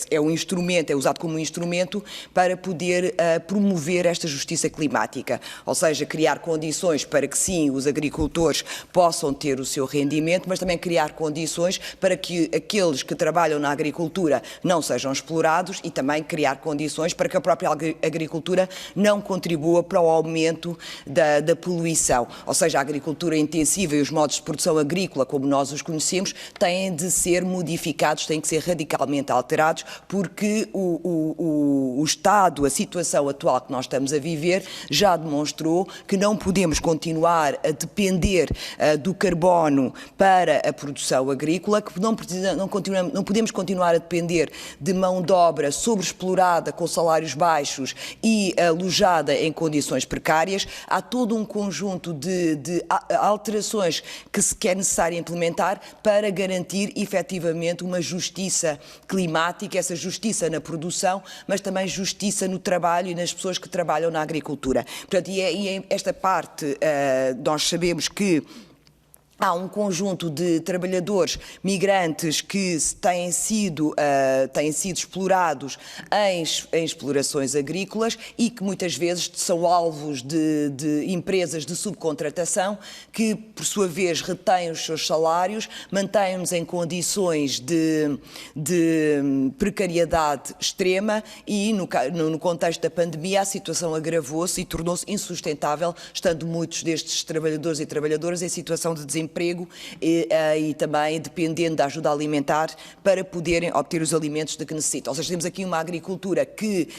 é usado como um instrumento para poder promover esta justiça climática, ou seja, criar condições para que sim, os agricultores possam ter o seu rendimento, mas também criar condições para que aqueles que trabalham na agricultura não sejam explorados e também criar condições para que a própria agricultura não contribua para o aumento da poluição. Ou seja, a agricultura intensiva e os modos de produção agrícola, como nós os conhecemos, têm de ser modificados, têm que ser radicalmente alterados, porque o estado, a situação atual que nós estamos a viver já demonstrou que não podemos continuar a depender do carbono para a produção agrícola, que não podemos continuar a depender de mão de obra sobreexplorada com salários baixos e alojada em condições precárias. Há todo um conjunto de alterações que é necessário implementar para garantir efetivamente uma justiça climática, essa justiça na produção, mas também justiça no trabalho e nas pessoas que trabalham na agricultura. Portanto, esta parte, nós sabemos que há um conjunto de trabalhadores migrantes que têm sido explorados em explorações agrícolas e que muitas vezes são alvos de empresas de subcontratação que, por sua vez, retêm os seus salários, mantêm-nos em condições de precariedade extrema e, no contexto da pandemia, a situação agravou-se e tornou-se insustentável, estando muitos destes trabalhadores e trabalhadoras em situação de desemprego e também dependendo da ajuda alimentar para poderem obter os alimentos de que necessitam. Ou seja, temos aqui uma agricultura que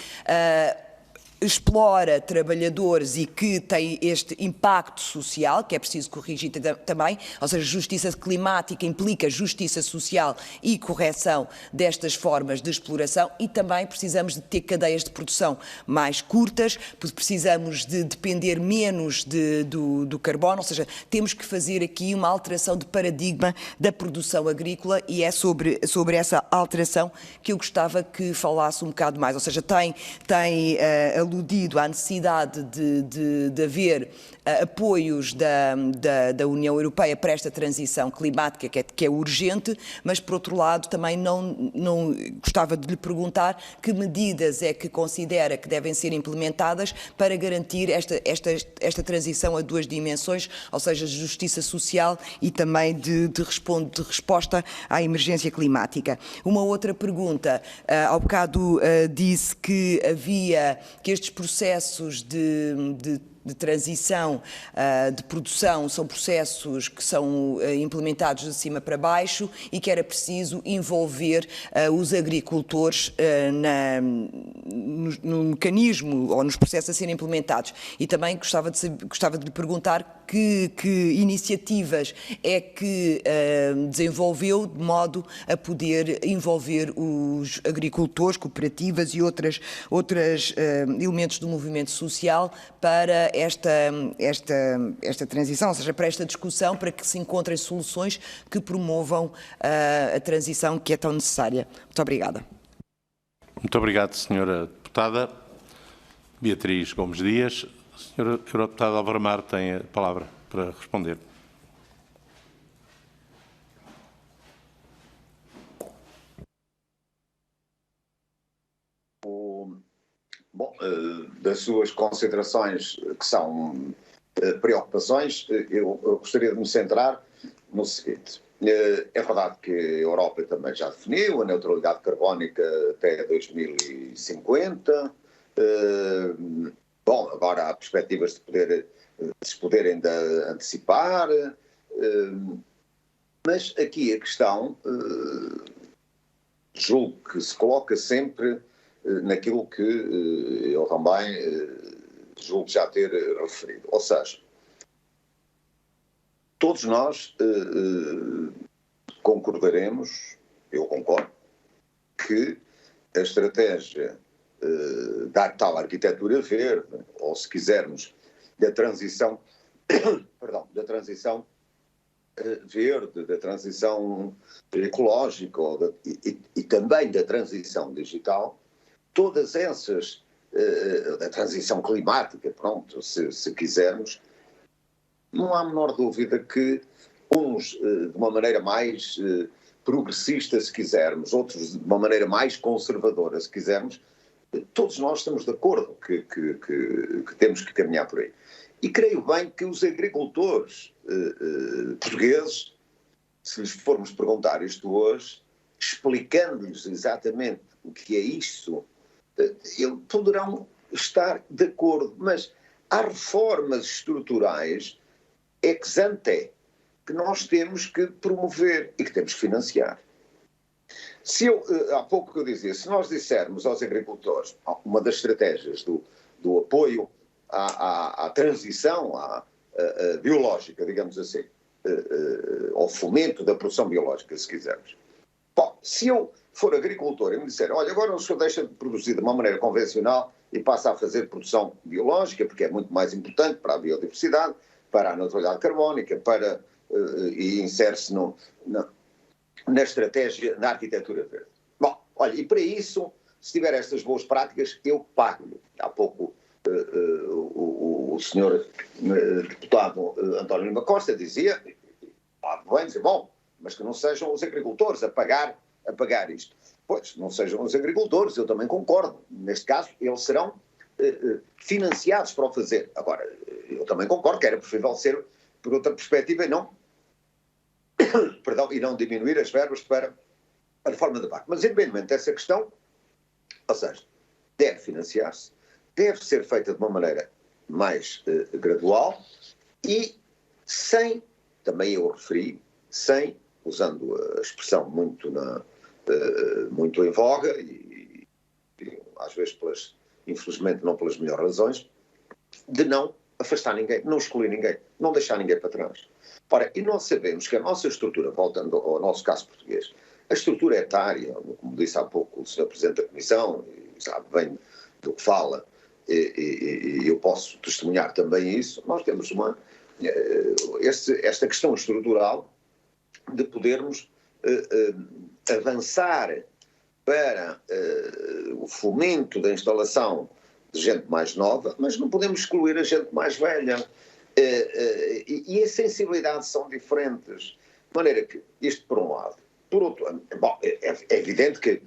explora trabalhadores e que tem este impacto social, que é preciso corrigir também, ou seja, justiça climática implica justiça social e correção destas formas de exploração e também precisamos de ter cadeias de produção mais curtas, precisamos de depender menos do carbono, ou seja, temos que fazer aqui uma alteração de paradigma da produção agrícola e é sobre essa alteração que eu gostava que falasse um bocado mais, ou seja, tem aludido à necessidade de haver apoios da União Europeia para esta transição climática que é urgente, mas por outro lado também não gostava de lhe perguntar que medidas é que considera que devem ser implementadas para garantir esta transição a duas dimensões, ou seja, de justiça social e também de resposta à emergência climática. Uma outra pergunta, ao bocado disse que estes processos de transição, de produção, são processos que são implementados de cima para baixo e que era preciso envolver os agricultores no mecanismo ou nos processos a serem implementados. E também gostava de lhe perguntar que iniciativas é que desenvolveu de modo a poder envolver os agricultores, cooperativas e outros elementos do movimento social para esta transição, ou seja, para esta discussão, para que se encontrem soluções que promovam a transição que é tão necessária. Muito obrigada. Muito obrigado, Sra. Deputada. Beatriz Gomes Dias. Sra. Eurodeputada Álvaro Amaro tem a palavra para responder. Bom, das suas considerações, que são preocupações, eu gostaria de me centrar no seguinte. É verdade que a Europa também já definiu a neutralidade carbónica até 2050. Bom, agora há perspectivas de se poderem antecipar, mas aqui a questão, julgo que se coloca sempre naquilo que eu também julgo já ter referido. Ou seja, todos nós concordaremos, eu concordo, que a estratégia da tal arquitetura verde, ou se quisermos, da transição, verde, da transição ecológica e também da transição digital, todas essas, da transição climática, pronto, se quisermos, não há a menor dúvida que uns de uma maneira mais progressista, se quisermos, outros de uma maneira mais conservadora, se quisermos, todos nós estamos de acordo que temos que caminhar por aí. E creio bem que os agricultores portugueses, se lhes formos perguntar isto hoje, explicando-lhes exatamente o que é isso, eles poderão estar de acordo, mas há reformas estruturais ex ante que nós temos que promover e que temos que financiar. Há pouco que eu dizia, se nós dissermos aos agricultores, uma das estratégias do apoio à transição biológica, digamos assim, ao fomento da produção biológica, se quisermos. Bom, se eu for agricultor e me disser, olha, agora o senhor deixa de produzir de uma maneira convencional e passa a fazer produção biológica, porque é muito mais importante para a biodiversidade, para a neutralidade carbónica, e insere-se na estratégia, na arquitetura verde. Bom, olha, e para isso, se tiver estas boas práticas, eu pago-lhe. Há pouco o senhor deputado António Lima Costa dizia, Bem dizer, bom, mas que não sejam os agricultores a pagar isto. Pois, não sejam os agricultores, eu também concordo. Neste caso, eles serão financiados para o fazer. Agora, eu também concordo que era preferível ser por outra perspectiva e não, e não diminuir as verbas para a reforma da PAC. Mas, independentemente dessa questão, ou seja, deve financiar-se, deve ser feita de uma maneira mais gradual e sem, também eu referi, sem, usando a expressão muito em voga e às vezes infelizmente não pelas melhores razões, de não afastar ninguém, não excluir ninguém, não deixar ninguém para trás. Ora, e nós sabemos que a nossa estrutura, voltando ao nosso caso português, a estrutura etária, como disse há pouco o Sr. Presidente da Comissão, e sabe bem do que fala, e eu posso testemunhar também isso, nós temos esta questão estrutural de podermos avançar para o fomento da instalação de gente mais nova, mas não podemos excluir a gente mais velha. E as sensibilidades são diferentes. De maneira que, isto por um lado. Por outro, bom, é evidente que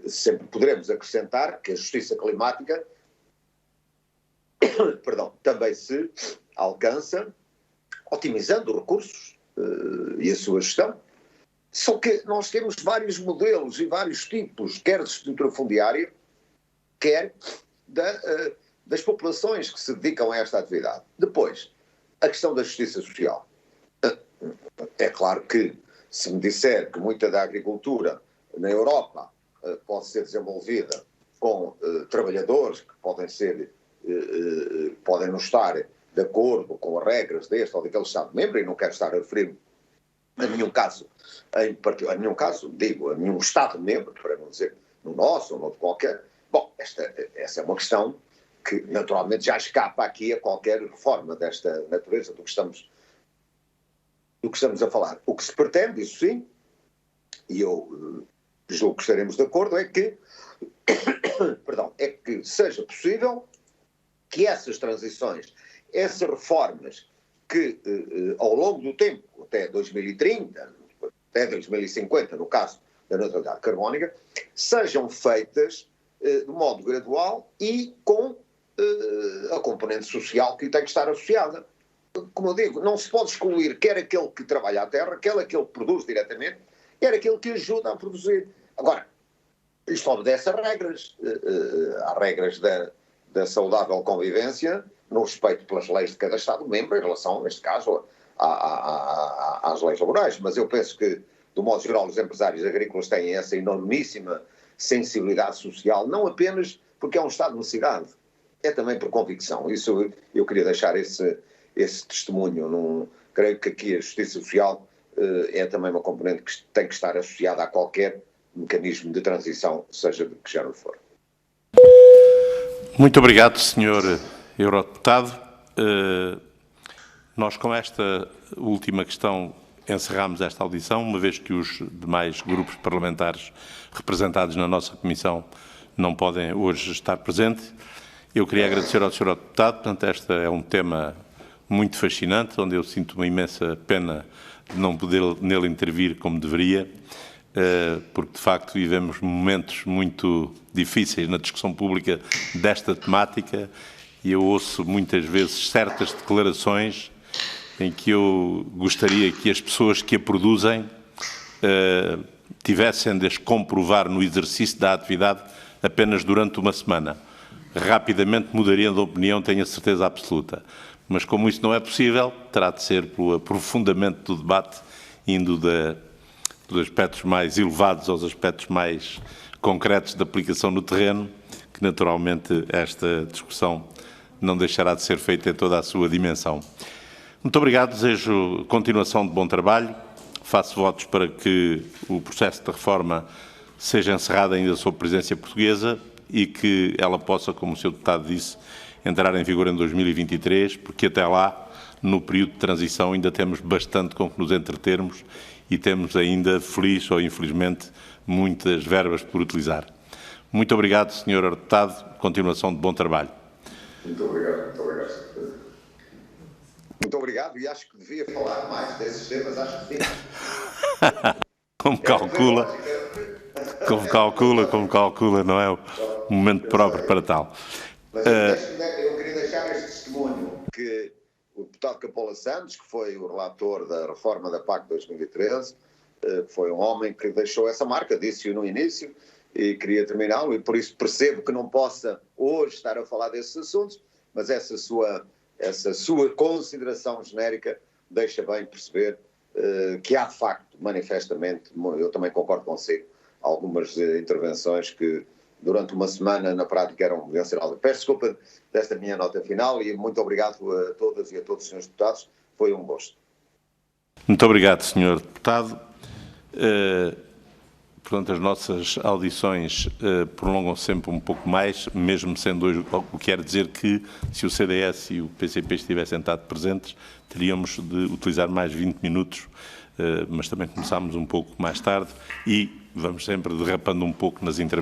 sempre poderemos acrescentar que a justiça climática também se alcança otimizando recursos e a sua gestão. Só que nós temos vários modelos e vários tipos, quer de estrutura fundiária, quer das populações que se dedicam a esta atividade. Depois, a questão da justiça social. É claro que, se me disser que muita da agricultura na Europa pode ser desenvolvida com trabalhadores que podem não estar de acordo com as regras deste ou daquele Estado-membro, e não quero estar a referir a nenhum caso, a nenhum Estado-membro, para não dizer no nosso ou no outro qualquer. Bom, essa é uma questão que naturalmente já escapa aqui a qualquer reforma desta natureza do que estamos a falar. O que se pretende, isso sim, e eu julgo que estaremos de acordo, é que seja possível que essas transições, essas reformas que ao longo do tempo, até 2030, até 2050, no caso da neutralidade carbónica, sejam feitas de modo gradual e com a componente social que tem que estar associada. Como eu digo, não se pode excluir quer aquele que trabalha a terra, quer aquele que produz diretamente, quer aquele que ajuda a produzir. Agora, isto obedece a regras. Há regras da saudável convivência no respeito pelas leis de cada Estado-membro em relação, neste caso, às leis laborais. Mas eu penso que, do modo geral, os empresários agrícolas têm essa enormíssima sensibilidade social, não apenas porque é um estado de necessidade, é também por convicção. Isso eu queria deixar esse testemunho. Creio que aqui a justiça social é também uma componente que tem que estar associada a qualquer mecanismo de transição, seja de que género for. Muito obrigado, Sr. Eurodeputado. Nós, com esta última questão, encerramos esta audição, uma vez que os demais grupos parlamentares representados na nossa Comissão não podem hoje estar presentes. Eu queria agradecer ao Sr. Eurodeputado, portanto, este é um tema muito fascinante, onde eu sinto uma imensa pena de não poder nele intervir como deveria, porque de facto vivemos momentos muito difíceis na discussão pública desta temática e eu ouço muitas vezes certas declarações em que eu gostaria que as pessoas que a produzem tivessem de as comprovar no exercício da atividade apenas durante uma semana. Rapidamente mudariam de opinião, tenho a certeza absoluta. Mas como isso não é possível, terá de ser pelo aprofundamento do debate, indo dos aspectos mais elevados aos aspectos mais concretos de aplicação no terreno, que naturalmente esta discussão não deixará de ser feita em toda a sua dimensão. Muito obrigado, desejo continuação de bom trabalho, faço votos para que o processo de reforma seja encerrado ainda sob presidência portuguesa e que ela possa, como o Sr. Deputado disse, entrar em vigor em 2023, porque até lá, no período de transição, ainda temos bastante com que nos entretermos e temos ainda, feliz ou infelizmente, muitas verbas por utilizar. Muito obrigado, Sr. Deputado. Continuação de bom trabalho. Muito obrigado, Sr. Presidente. Muito obrigado, e acho que devia falar mais desses temas, acho que sim. Como calcula, não é o momento próprio para tal. Mas eu queria deixar este testemunho que o deputado Capola Santos, que foi o relator da reforma da PAC 2013, foi um homem que deixou essa marca, disse-o no início, e queria terminá-lo, e por isso percebo que não possa hoje estar a falar desses assuntos, mas essa sua consideração genérica deixa bem perceber que há de facto, manifestamente, eu também concordo consigo, algumas intervenções que durante uma semana na prática eram venceráveis. Peço desculpa desta minha nota final e muito obrigado a todas e a todos os senhores deputados, foi um gosto. Muito obrigado, Sr. Deputado. Portanto, as nossas audições prolongam sempre um pouco mais, mesmo sendo hoje, o que quer dizer que, se o CDS e o PCP estivessem estado presentes, teríamos de utilizar mais 20 minutos, mas também começámos um pouco mais tarde e vamos sempre derrapando um pouco nas intervenções.